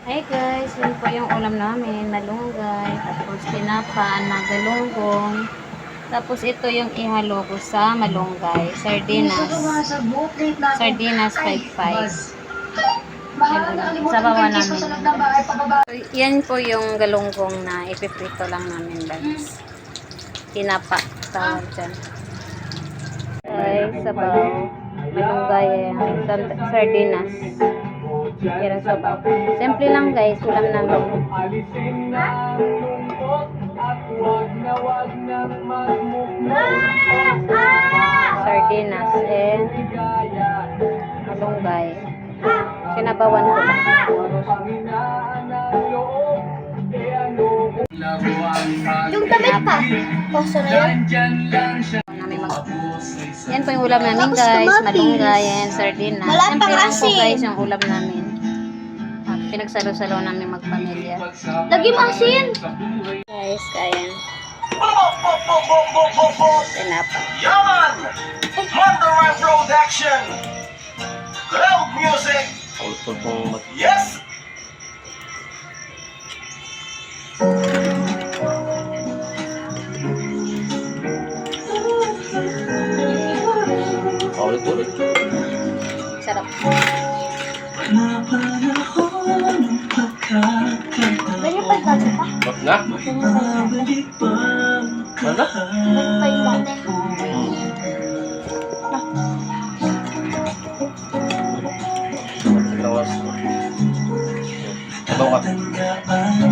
Hi guys, yun po yung ulam namin, malunggay, tapos tinapa na galunggong, tapos ito yung ihalo ko sa malunggay, sardinas 5-5. Sabawan namin. So, yan po yung galunggong na ipiprito lang namin guys. Tinapa, tawag dyan. Guys, sabaw, malunggay, sardinas. Yan ang sabaw. Simple lang guys, ulam namin. Sardinas and malunggay. Sinabawan ko lang. Yung damit pa. Poso na yun. Yan po yung ulam namin guys, malunggay and sardinas. Wala Simple pang lang po asin. guys yung ulam namin. Pinagsalo-salo namin magpamilya. Lagi mo asin. Guys, kayan. Tinapa. Yaman! Mandarin Production! Cloud Music! Yes! Ulit-ulit. Sarap. Ganyan pa yung dati pa. Wag na? Ganyan pa yung dati. Ano? Ganyan pa yung dati. Lawas. Sabaw ka.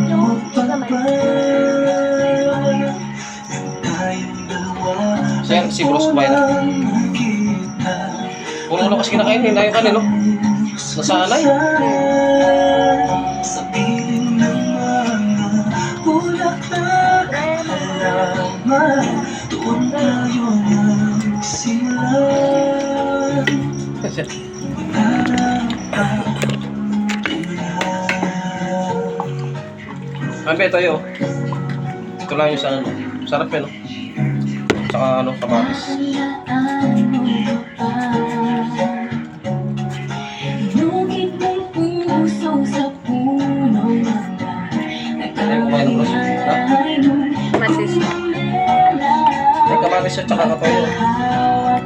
Yung gamay. Sir, si Bruce kumain na. Puro ano kasi kinakain, hindi tayo kanin, no? Nasanay. Sa piling ng mga bulaklak halaman, doon tayo nagsimulan. Ambe, tayo. Ito lang yung sa ano. Sarap yan, no? Saka ano, kamatis. Inugit mong puso sa puno mga Tayo kumain ng Bruce. Ha? Masis. May kamatis at saka katoyo.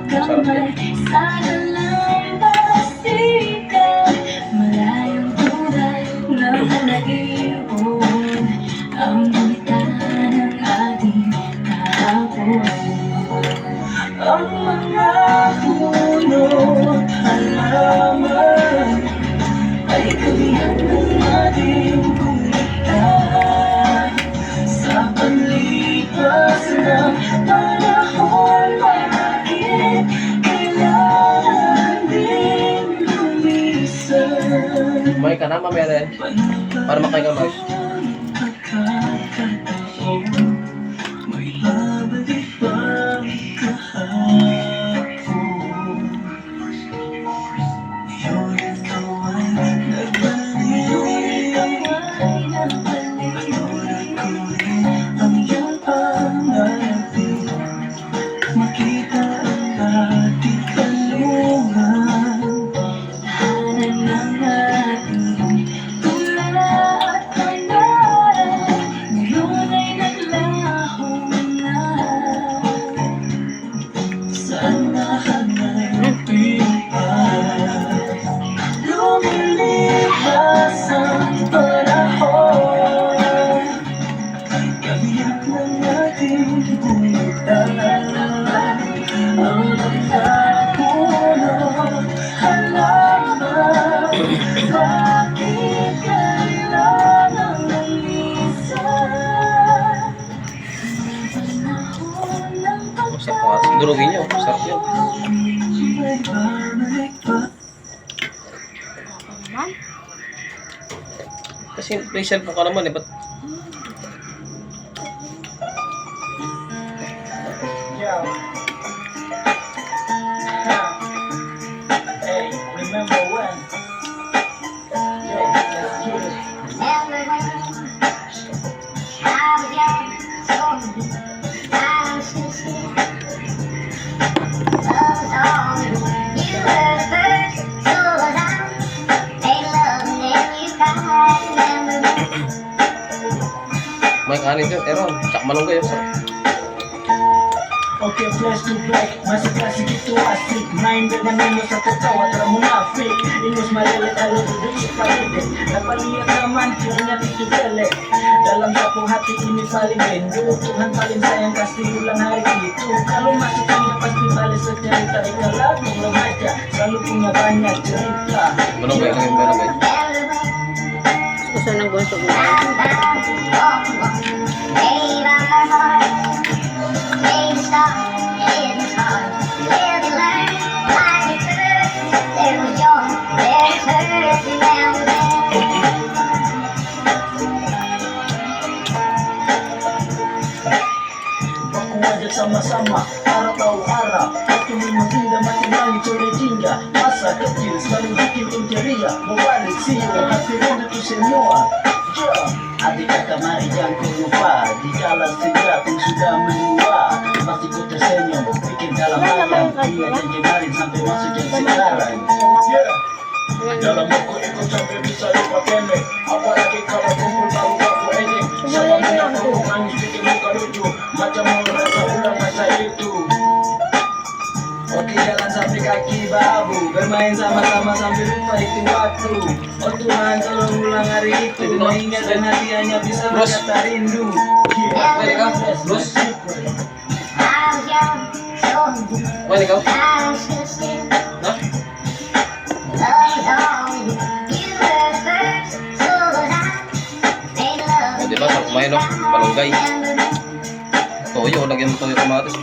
Sarap yan. sana lang pasikat, malayong tulad ng palagiwan, ang bumita ng ating kahapon. Ang mga puno at halaman ay kabiyak ng ating kulitan. Sa panlipas ng panahon, bakit kailangan din lumisan? Kumain ka na, mamaya na yan. Para makain ka mais. May babalik bang kahapon? Ngayon ikaw ay nagbalik. Ngayon ako rin ang iyong pangalapit. Makita ang ating kalungan, tahanan ng ating tula at pangarap. Ngayon ay naglaho na. Sana hanggang magpilipan, lumilipas ang panahon. Kabiyak ng ating kulitan, ang magkapuno halaman, bakit kailangan lumisan? Panahon ng Sarap pa nga. Durugin nyo. Sarap yun. may babalik ba? Kasi may cellphone ka naman, eh. Ba't Hey, remember when? You were first, so was I. Made love and then you cried. May kanin yun, Aaron. Tsaka malunggay yun. Sarap. Okay, flash to black, masih klasik itu asik. Main dengan Nino satu tawa termunafik. Ingus malelet kalau duduk sepalide. Dapat lihat teman kiranya itu jelek. Dalam satu hati ini paling rindu. Tuhan paling sayang kasih ulang hari itu. Kalau masih tanya pasti balik secerita. Ika lagu remaja selalu punya banyak cerita. Malunggay, lagyan mo malunggay. Gusto ng gusto mo. Aku ajak sama-sama, arah tahu arah. Aku memang tidak mati-mati curi jingga. Masa kecil selalu bikin ceria. Mau balik sih, hati rindu tuh semua. Adik kakak mari jangan kau lupa. Di jalan senja pun sudah menua. Masih ku tersenyum, bikin dalam ayam. Dia janji mari sampai masuk jam sekarang. Dalam aku ikut sampai bisa lupa kemek. Apalagi kalau kumpul baru aku ejek. Sama muda perlu manis bikin muka lucu. Macam mau rasa ulang masa itu. Oke jalan sampai kaki babu. Bermain sama-sama sampai lupa itu waktu. Oh Tuhan tolong ulang hari itu. Mengingat dan hati hanya bisa berkata rindu. Pwede ka? Bros? Pwede ka? Ha? O, diba? Sarap kumain, no? Malunggay. Toyo, lagyan mo toyo kamatis.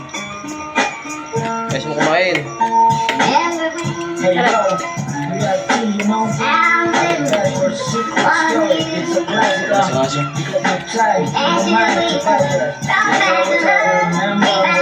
Guys mo kumain. Hey yo, we are two, you know. That's your secret story. It's a classic. Kasi nga siya. You got no time, no mind to fight. That's all I remember.